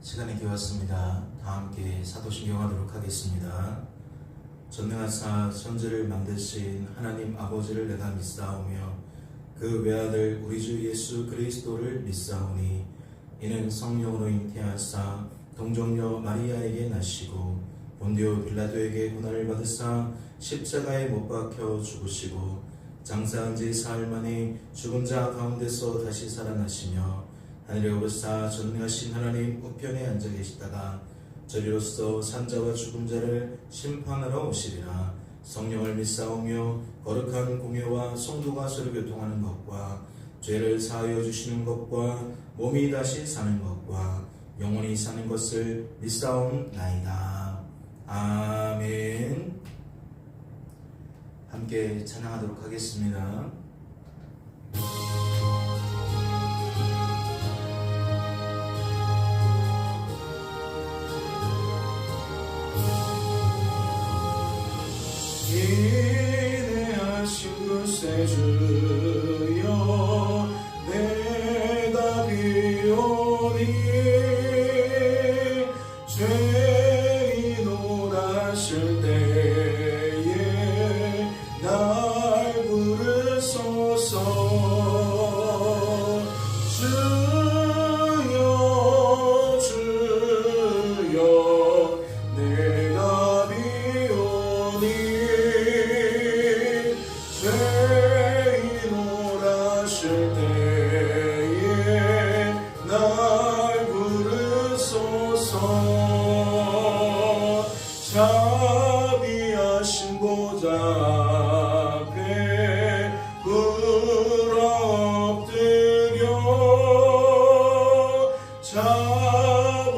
시간이 되었습니다. 다 함께 사도신경 하도록 하겠습니다. 전능하사 천지를 만드신 하나님 아버지를 내가 믿사오며 그 외아들 우리 주 예수 그리스도를 믿사오니 이는 성령으로 잉태하사 동정녀 마리아에게 나시고 본디오 빌라도에게 고난을 받으사 십자가에 못 박혀 죽으시고 장사한 지 사흘 만에 죽은 자 가운데서 다시 살아나시며 하늘에 오르사 전능하신 하나님 우편에 앉아 계시다가 저리로서 산자와 죽은 자를 심판하러 오시리라. 성령을 믿사오며 거룩한 공예와 성도가 서로 교통하는 것과 죄를 사하여 주시는 것과 몸이 다시 사는 것과 영원히 사는 것을 믿사옵나이다. 아멘. 함께 찬양하도록 하겠습니다. 인내하신 구세주여 내가 비오니 죄인을 하실 때에 날 부르소서. 주여 주여 내가 비오니 죄인을 하실 때에 날 부르소서. 자비하신 보좌 앞에 엎드려 자복하고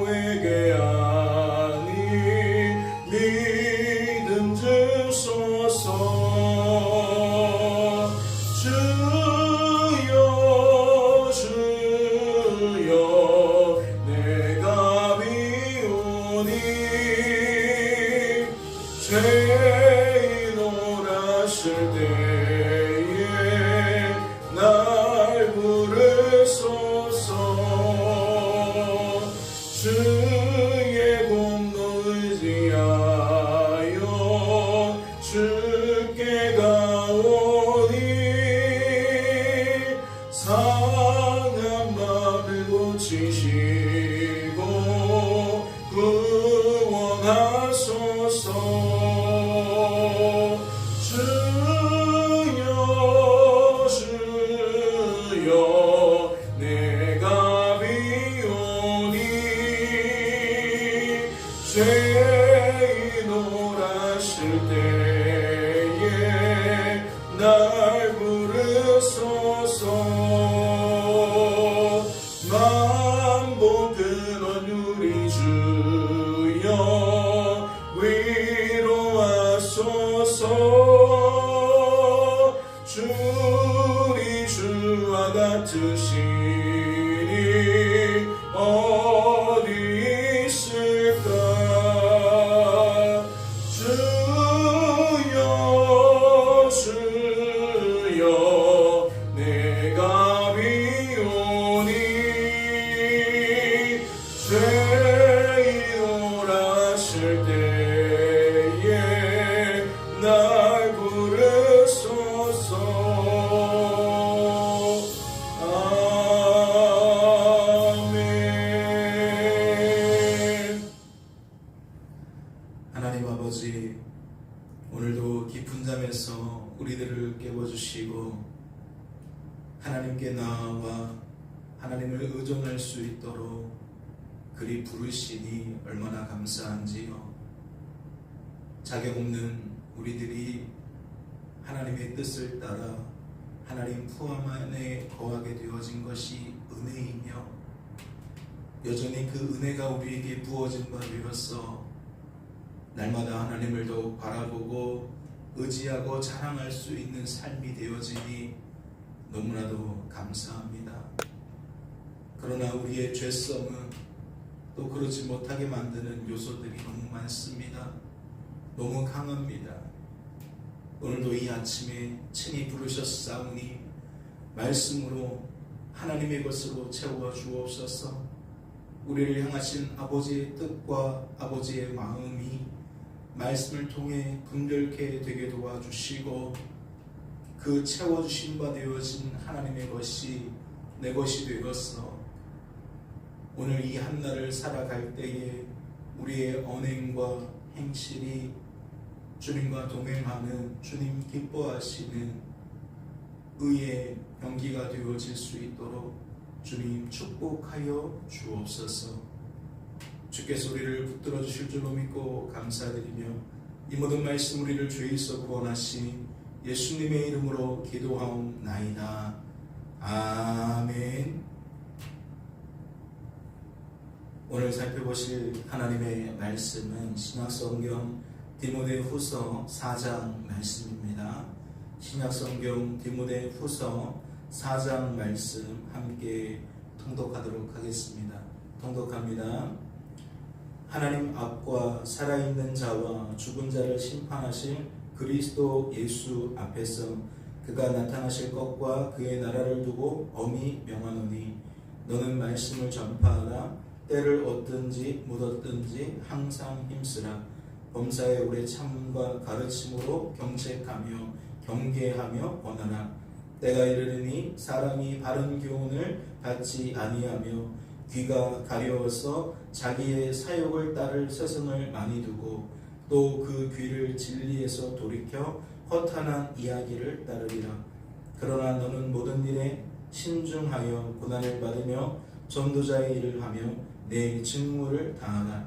회개하니 믿음 주소서. 주여 주여 내가 비오니 죄인을 하실 때에 날 부르소서. 주의 공로 의지하여 주께 가오니 상한 맘을 고치시고 구원하소서. 주여 주여 내가 비오니 죄인을 하실 때에 날 부르소서. 만복 근원 우리 주여 위로하소서. 주리 주와 같으시니 어디 있을까. 주여 주여 내가 비오니 죄인을 하실 때에 날 부르소서. 아멘. 하나님 아버지, 오늘도 깊은 잠에서 우리들을 깨워주시고 하나님께 나아와 하나님을 의존할 수 있도록 그리 부르시니 얼마나 감사한지요. 자격 없는 우리들이 하나님의 뜻을 따라 하나님 포함 안에 거하게 되어진 것이 은혜이며 여전히 그 은혜가 우리에게 부어진 바 되어서 날마다 하나님을 더욱 바라보고 의지하고 자랑할 수 있는 삶이 되어지니 너무나도 감사합니다. 그러나 우리의 죄성은 또 그러지 못하게 만드는 요소들이 너무 많습니다. 너무 강합니다. 오늘도 이 아침에 친히 부르셨사오니 말씀으로 하나님의 것으로 채워 주옵소서. 우리를 향하신 아버지의 뜻과 아버지의 마음이 말씀을 통해 분별케 되게 도와주시고 그 채워주신 바 되어진 하나님의 것이 내 것이 되었어. 오늘 이 한날을 살아갈 때에 우리의 언행과 행실이 주님과 동행하는 주님 기뻐하시는 의의 연기가 되어질 수 있도록 주님 축복하여 주옵소서. 주께서 우리를 붙들어 주실 줄로 믿고 감사드리며 이 모든 말씀 우리를 죄에서 구원하신 예수님의 이름으로 기도하옵나이다. 아멘. 오늘 살펴보실 하나님의 말씀은 신약성경 디모데후서 4장 말씀입니다. 신약성경 디모데후서 4장 말씀 함께 통독하도록 하겠습니다. 통독합니다. 하나님 앞과 살아있는 자와 죽은 자를 심판하실 그리스도 예수 앞에서 그가 나타나실 것과 그의 나라를 두고 엄히 명하노니 너는 말씀을 전파하라. 때를 얻든지 못 얻든지 항상 힘쓰라. 범사에 오래 참음과 가르침으로 경책하며 경계하며 권하라. 때가 이르리니 사람이 바른 교훈을 받지 아니하며 귀가 가려워서 자기의 사욕을 따를 세상을 많이 두고 또 그 귀를 진리에서 돌이켜 허탄한 이야기를 따르리라. 그러나 너는 모든 일에 신중하여 고난을 받으며 전도자의 일을 하며 내 직무를 다하라.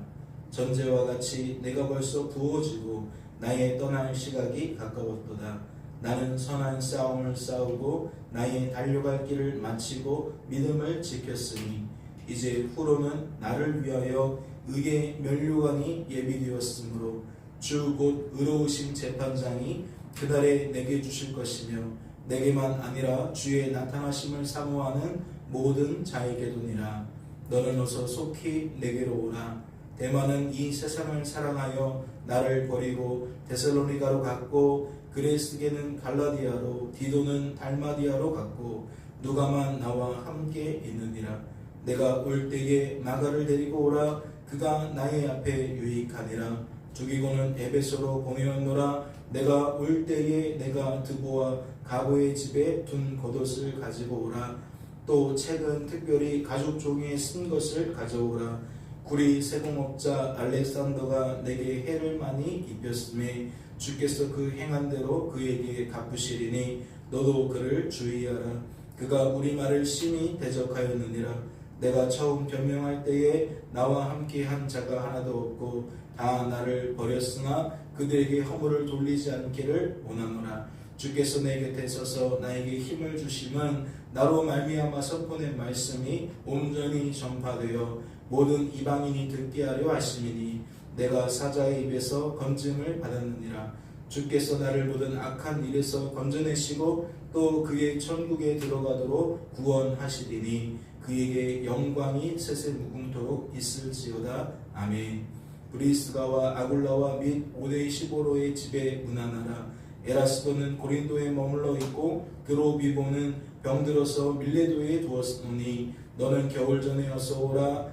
전제와 같이 내가 벌써 부어지고 나의 떠날 시각이 가까웠도다. 나는 선한 싸움을 싸우고 나의 달려갈 길을 마치고 믿음을 지켰으니 이제 후로는 나를 위하여 의의 면류관이 예비되었으므로 주 곧 의로우신 재판장이 그날에 내게 주실 것이며 내게만 아니라 주의 나타나심을 사모하는 모든 자에게도니라. 너는 어서 속히 내게로 오라. 대만은 이 세상을 사랑하여 나를 버리고 데살로니가로 갔고 그레스게는 갈라디아로 디도는 달마디아로 갔고 누가만 나와 함께 있느니라. 내가 올 때에 마가를 데리고 오라. 그가 나의 앞에 유익하니라. 죽이고는 에베소로 보내었노라. 내가 올 때에 내가 드보와 가보의 집에 둔 겉옷을 가지고 오라. 또 책은 특별히 가죽 종이에 쓴 것을 가져오라. 구리 세공업자 알렉산더가 내게 해를 많이 입혔음에 주께서 그 행한 대로 그에게 갚으시리니 너도 그를 주의하라. 그가 우리 말을 심히 대적하였느니라. 내가 처음 변명할 때에 나와 함께한 자가 하나도 없고 다 나를 버렸으나 그들에게 허물을 돌리지 않기를 원하노라. 주께서 내 곁에 서서 나에게 힘을 주심은 나로 말미암아 선포된 말씀이 온전히 전파되어 모든 이방인이 듣게 하려 하심이니 내가 사자의 입에서 건짐을 받았느니라. 주께서 나를 모든 악한 일에서 건져내시고 또 그의 천국에 들어가도록 구원하시리니 그에게 영광이 세세 무궁토록 있을지어다. 아멘. 브리스가와 아굴라와 및 오네시보로의 집에 문안하라. 에라스도는 고린도에 머물러 있고 드로비보는 병들어서 밀레도에 두었으니 너는 겨울 전에 어서 오라.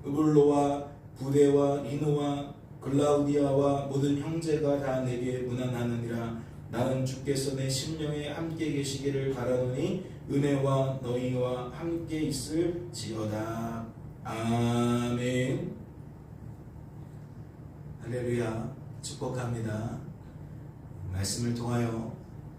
으블로와 부데와 리노와 글라우디아와 모든 형제가 다 내게 문안하느니라. 나는 주께서 내 심령에 함께 계시기를 바라노니 은혜와 너희와 함께 있을지어다. 아멘. 할렐루야. 축복합니다. 말씀을 통하여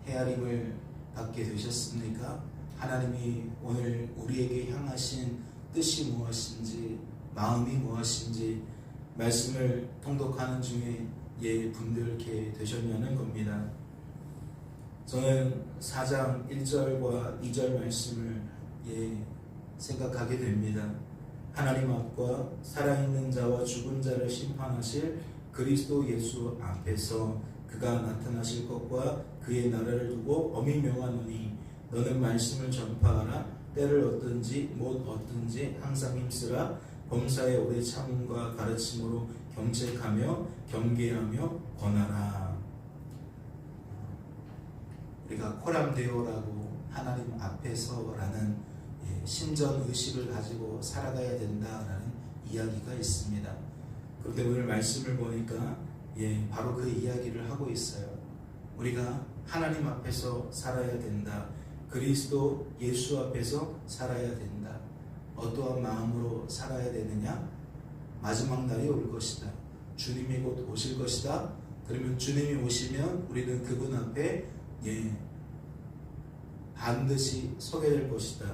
헤아림을 받게 되셨습니까? 하나님이 오늘 우리에게 향하신 뜻이 무엇인지 마음이 무엇인지 말씀을 통독하는 중에 분들께 되셨냐는 겁니다. 저는 4장 1절과 2절 말씀을 생각하게 됩니다. 하나님 앞과 살아있는 자와 죽은 자를 심판하실 그리스도 예수 앞에서 그가 나타나실 것과 그의 나라를 두고 엄히 명하노니 너는 말씀을 전파하라. 때를 얻든지 못 얻든지 항상 힘쓰라. 범사에 오래 참음과 가르침으로 경책하며 경계하며 권하라. 우리가 코람데오라고 하나님 앞에서라는 신전 의식을 가지고 살아가야 된다라는 이야기가 있습니다. 그런데 오늘 말씀을 보니까 바로 그 이야기를 하고 있어요. 우리가 하나님 앞에서 살아야 된다. 그리스도 예수 앞에서 살아야 된다. 어떠한 마음으로 살아야 되느냐? 마지막 날이 올 것이다. 주님이 곧 오실 것이다. 그러면 주님이 오시면 우리는 그분 앞에 반드시 서게 될 것이다.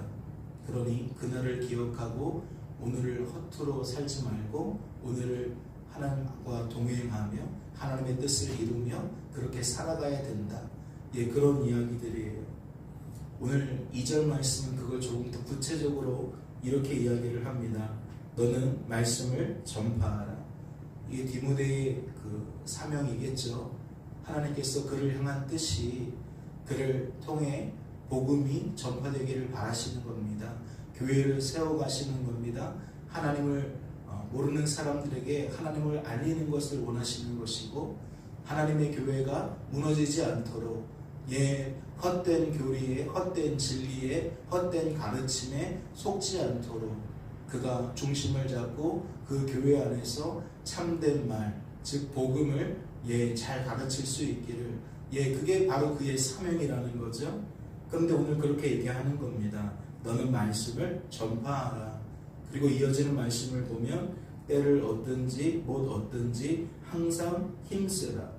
그러니 그날을 기억하고 오늘을 허투루 살지 말고 오늘을 하나님과 동행하며 하나님의 뜻을 이루며 그렇게 살아가야 된다. 그런 이야기들이에요. 오늘 2절 말씀은 그걸 조금 더 구체적으로 이렇게 이야기를 합니다. 너는 말씀을 전파하라. 이게 디모데의 그 사명이겠죠. 하나님께서 그를 향한 뜻이 그를 통해 복음이 전파되기를 바라시는 겁니다. 교회를 세워가시는 겁니다. 하나님을 모르는 사람들에게 하나님을 알리는 것을 원하시는 것이고 하나님의 교회가 무너지지 않도록 헛된 교리에 헛된 진리에 헛된 가르침에 속지 않도록 그가 중심을 잡고 그 교회 안에서 참된 말, 즉 복음을 잘 가르칠 수 있기를 그게 바로 그의 사명이라는 거죠. 그런데 오늘 그렇게 얘기하는 겁니다. 너는 말씀을 전파하라. 그리고 이어지는 말씀을 보면 때를 얻든지 못 얻든지 항상 힘쓰라.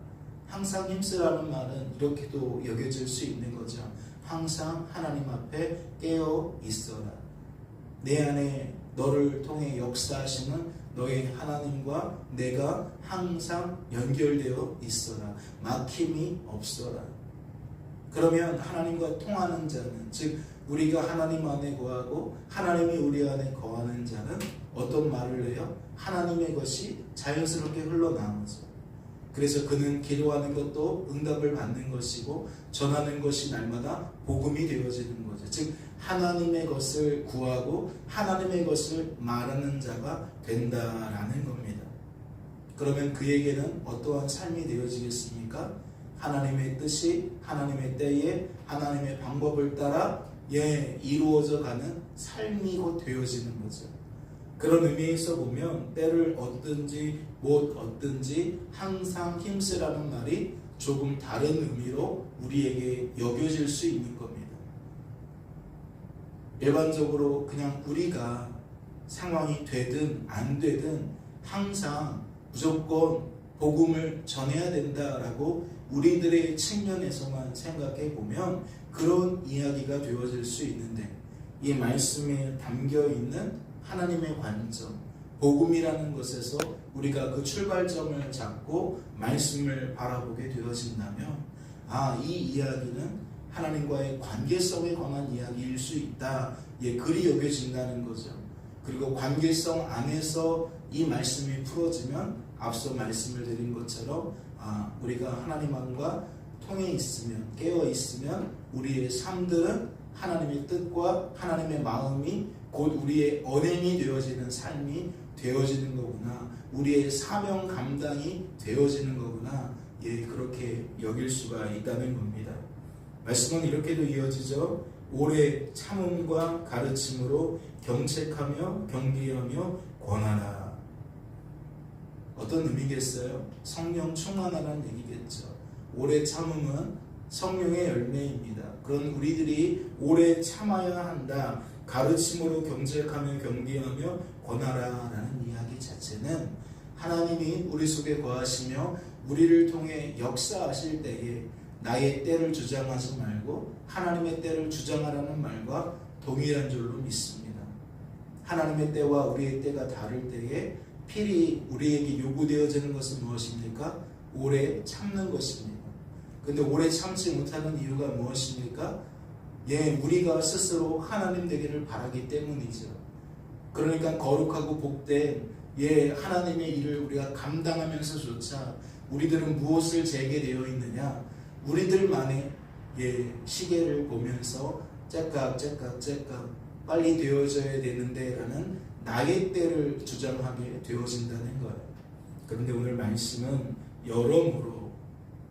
항상 힘쓰라는 말은 이렇게도 여겨질 수 있는 거죠. 항상 하나님 앞에 깨어 있어라. 내 안에 너를 통해 역사하시는 너의 하나님과 내가 항상 연결되어 있어라. 막힘이 없어라. 그러면 하나님과 통하는 자는, 즉 우리가 하나님 안에 거하고 하나님이 우리 안에 거하는 자는 어떤 말을 해요? 하나님의 것이 자연스럽게 흘러나오죠. 그래서 그는 기도하는 것도 응답을 받는 것이고 전하는 것이 날마다 복음이 되어지는 거죠. 즉 하나님의 것을 구하고 하나님의 것을 말하는 자가 된다라는 겁니다. 그러면 그에게는 어떠한 삶이 되어지겠습니까? 하나님의 뜻이 하나님의 때에 하나님의 방법을 따라 이루어져 가는 삶이 곧 되어지는 거죠. 그런 의미에서 보면 때를 얻든지 못 얻든지 항상 힘쓰라는 말이 조금 다른 의미로 우리에게 여겨질 수 있는 겁니다. 일반적으로 그냥 우리가 상황이 되든 안 되든 항상 무조건 복음을 전해야 된다라고 우리들의 측면에서만 생각해 보면 그런 이야기가 되어질 수 있는데 이 말씀에 담겨 있는 하나님의 관점, 복음이라는 것에서 우리가 그 출발점을 잡고 말씀을 바라보게 되어진다면 이 이야기는 하나님과의 관계성에 관한 이야기일 수 있다. 그리 여겨진다는 거죠. 그리고 관계성 안에서 이 말씀이 풀어지면 앞서 말씀을 드린 것처럼 우리가 하나님과 통해 있으면 깨어 있으면 우리의 삶들은 하나님의 뜻과 하나님의 마음이 곧 우리의 언행이 되어지는 삶이 되어지는 거구나. 우리의 사명 감당이 되어지는 거구나. 그렇게 여길 수가 있다는 겁니다. 말씀은 이렇게도 이어지죠. 오래 참음과 가르침으로 경책하며 경계하며 권하라. 어떤 의미겠어요? 성령 충만하라는 얘기겠죠. 오래 참음은 성령의 열매입니다. 그런 우리들이 오래 참아야 한다. 가르침으로 경책하며 경계하며 권하라라는 이야기 자체는 하나님이 우리 속에 거하시며 우리를 통해 역사하실 때에 나의 때를 주장하지 말고 하나님의 때를 주장하라는 말과 동일한 줄로 믿습니다. 하나님의 때와 우리의 때가 다를 때에 필히 우리에게 요구되어지는 것은 무엇입니까? 오래 참는 것입니다. 근데 오래 참지 못하는 이유가 무엇입니까? 우리가 스스로 하나님 되기를 바라기 때문이죠. 그러니까 거룩하고 복된 하나님의 일을 우리가 감당하면서조차 우리들은 무엇을 재게 되어 있느냐? 우리들만의 시계를 보면서 째깍 빨리 되어져야 되는데 라는 나의 때를 주장하게 되어진다는 거예요. 그런데 오늘 말씀은 여러모로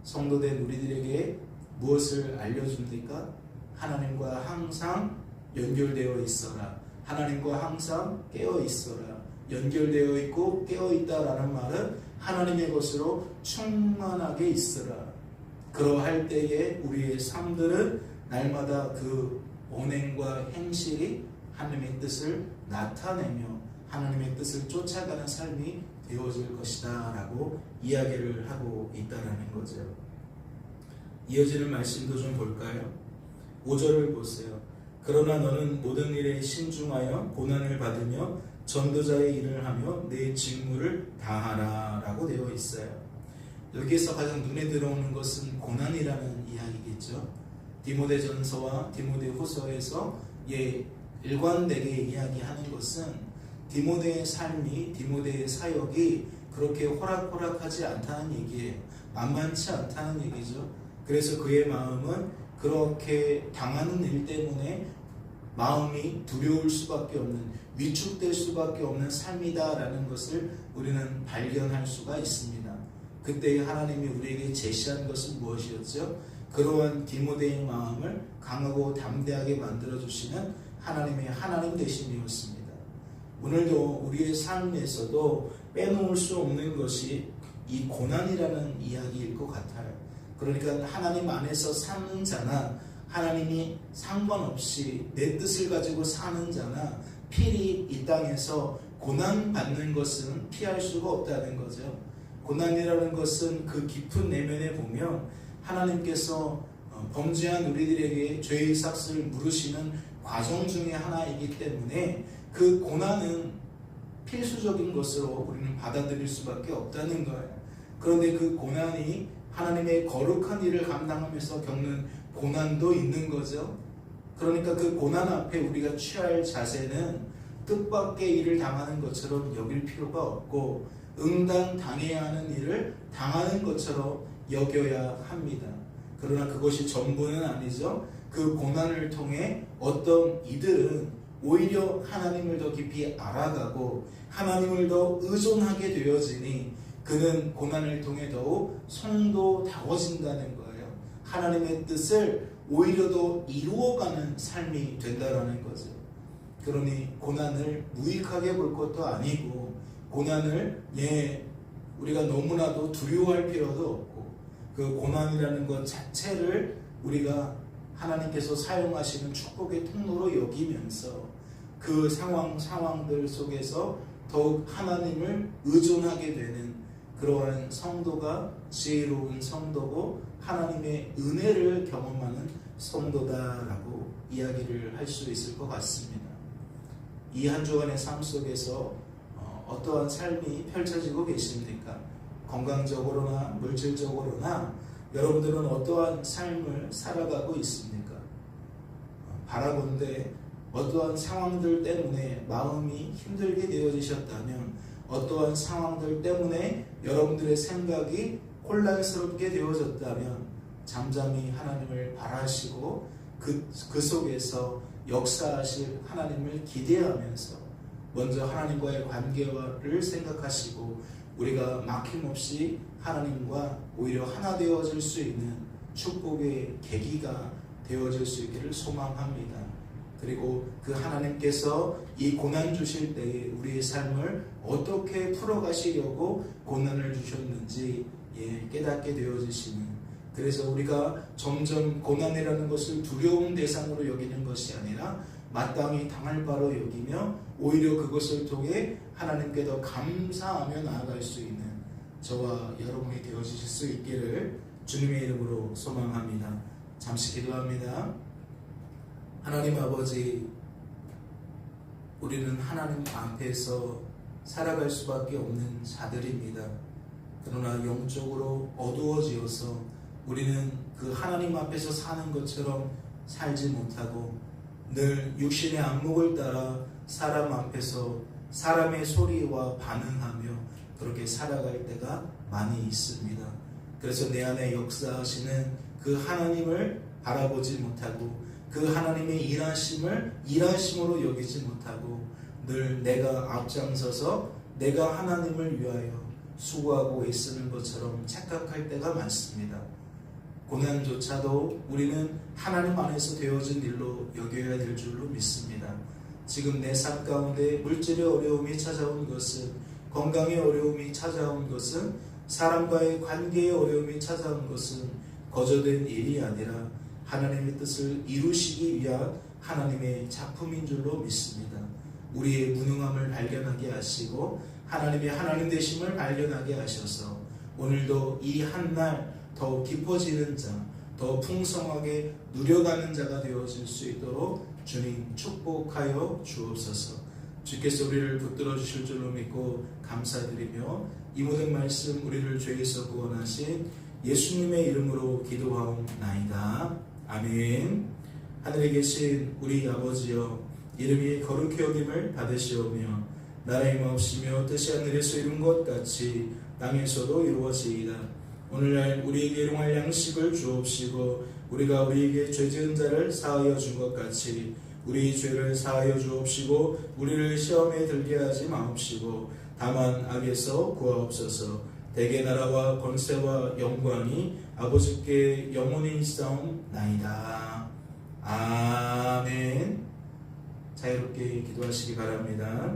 성도된 우리들에게 무엇을 알려줍니까? 하나님과 항상 연결되어 있어라. 하나님과 항상 깨어 있어라. 연결되어 있고 깨어 있다라는 말은 하나님의 것으로 충만하게 있으라. 그러할 때에 우리의 삶들은 날마다 그 언행과 행실이 하나님의 뜻을 나타내며 하나님의 뜻을 쫓아가는 삶이 되어질 것이다 라고 이야기를 하고 있다라는 거죠. 이어지는 말씀도 좀 볼까요? 5절을 보세요. 그러나 너는 모든 일에 신중하여 고난을 받으며 전도자의 일을 하며 내 직무를 다하라 라고 되어 있어요. 여기에서 가장 눈에 들어오는 것은 고난이라는 이야기겠죠. 디모데전서와 디모데후서에서 일관되게 이야기하는 것은 디모데의 삶이, 디모데의 사역이 그렇게 호락호락하지 않다는 얘기예요. 만만치 않다는 얘기죠. 그래서 그의 마음은 그렇게 당하는 일 때문에 마음이 두려울 수밖에 없는, 위축될 수밖에 없는 삶이다라는 것을 우리는 발견할 수가 있습니다. 그때 하나님이 우리에게 제시한 것은 무엇이었죠? 그러한 디모데의 마음을 강하고 담대하게 만들어주시는 하나님의 하나님 되심이었습니다. 오늘도 우리의 삶에서도 빼놓을 수 없는 것이 이 고난이라는 이야기일 것 같아요. 그러니까 하나님 안에서 사는 자나 하나님이 상관없이 내 뜻을 가지고 사는 자나 필히 이 땅에서 고난받는 것은 피할 수가 없다는 거죠. 고난이라는 것은 그 깊은 내면에 보면 하나님께서 범죄한 우리들에게 죄의 삭스를 물으시는 과정 중에 하나이기 때문에 그 고난은 필수적인 것으로 우리는 받아들일 수밖에 없다는 거예요. 그런데 그 고난이 하나님의 거룩한 일을 감당하면서 겪는 고난도 있는 거죠. 그러니까 그 고난 앞에 우리가 취할 자세는 뜻밖의 일을 당하는 것처럼 여길 필요가 없고 응당 당해야 하는 일을 당하는 것처럼 여겨야 합니다. 그러나 그것이 전부는 아니죠. 그 고난을 통해 어떤 이들은 오히려 하나님을 더 깊이 알아가고 하나님을 더 의존하게 되어지니 그는 고난을 통해 더욱 성도다워진다는 거예요. 하나님의 뜻을 오히려 더 이루어가는 삶이 된다라는 거죠. 그러니 고난을 무익하게 볼 것도 아니고 고난을 우리가 너무나도 두려워할 필요도 없고 그 고난이라는 것 자체를 우리가 하나님께서 사용하시는 축복의 통로로 여기면서 그 상황들 속에서 더욱 하나님을 의존하게 되는 그러한 성도가 지혜로운 성도고 하나님의 은혜를 경험하는 성도다라고 이야기를 할 수 있을 것 같습니다. 이 한 주간의 삶 속에서 어떠한 삶이 펼쳐지고 계십니까? 건강적으로나 물질적으로나 여러분들은 어떠한 삶을 살아가고 있습니까? 바라본데 어떠한 상황들 때문에 마음이 힘들게 되어지셨다면 어떠한 상황들 때문에 여러분들의 생각이 혼란스럽게 되어졌다면 잠잠히 하나님을 바라시고 그 속에서 역사하실 하나님을 기대하면서 먼저 하나님과의 관계를 생각하시고 우리가 막힘없이 하나님과 오히려 하나 되어질 수 있는 축복의 계기가 되어질 수 있기를 소망합니다. 그리고 그 하나님께서 이 고난 주실 때에 우리의 삶을 어떻게 풀어가시려고 고난을 주셨는지 깨닫게 되어지시는, 그래서 우리가 점점 고난이라는 것을 두려운 대상으로 여기는 것이 아니라 마땅히 당할 바로 여기며 오히려 그것을 통해 하나님께 더 감사하며 나아갈 수 있는 저와 여러분이 되어지실 수 있기를 주님의 이름으로 소망합니다. 잠시 기도합니다. 하나님 아버지, 우리는 하나님 앞에서 살아갈 수밖에 없는 자들입니다. 그러나 영적으로 어두워지어서 우리는 그 하나님 앞에서 사는 것처럼 살지 못하고 늘 육신의 안목을 따라 사람 앞에서 사람의 소리와 반응하며 그렇게 살아갈 때가 많이 있습니다. 그래서 내 안에 역사하시는 그 하나님을 바라보지 못하고 그 하나님의 일하심으로 여기지 못하고 늘 내가 앞장서서 내가 하나님을 위하여 수고하고 애쓰는 것처럼 착각할 때가 많습니다. 고난조차도 우리는 하나님 안에서 되어진 일로 여겨야 될 줄로 믿습니다. 지금 내 삶 가운데 물질의 어려움이 찾아온 것은, 건강의 어려움이 찾아온 것은, 사람과의 관계의 어려움이 찾아온 것은 거저된 일이 아니라 하나님의 뜻을 이루시기 위한 하나님의 작품인 줄로 믿습니다. 우리의 무능함을 발견하게 하시고 하나님의 하나님 되심을 발견하게 하셔서 오늘도 이 한 날 더 깊어지는 자, 더 풍성하게 누려가는 자가 되어질 수 있도록 주님 축복하여 주옵소서. 주께서 우리를 붙들어 주실 줄로 믿고 감사드리며 이 모든 말씀 우리를 죄에서 구원하신 예수님의 이름으로 기도하옵나이다. 아멘. 하늘에 계신 우리 아버지여, 이름이 거룩히 여김을 받으시오며 나라의 마옵시며 뜻이 하늘에서 이룬 것 같이 땅에서도 이루어지이다. 오늘날 우리에게 일용할 양식을 주옵시고 우리가 우리에게 죄 지은 자를 사하여 준 것 같이 우리 죄를 사하여 주옵시고 우리를 시험에 들게 하지 마옵시고 다만 악에서 구하옵소서. 대개 나라와 권세와 영광이 아버지께 영원히 있사옵나이다. 아멘. 자유롭게 기도하시기 바랍니다.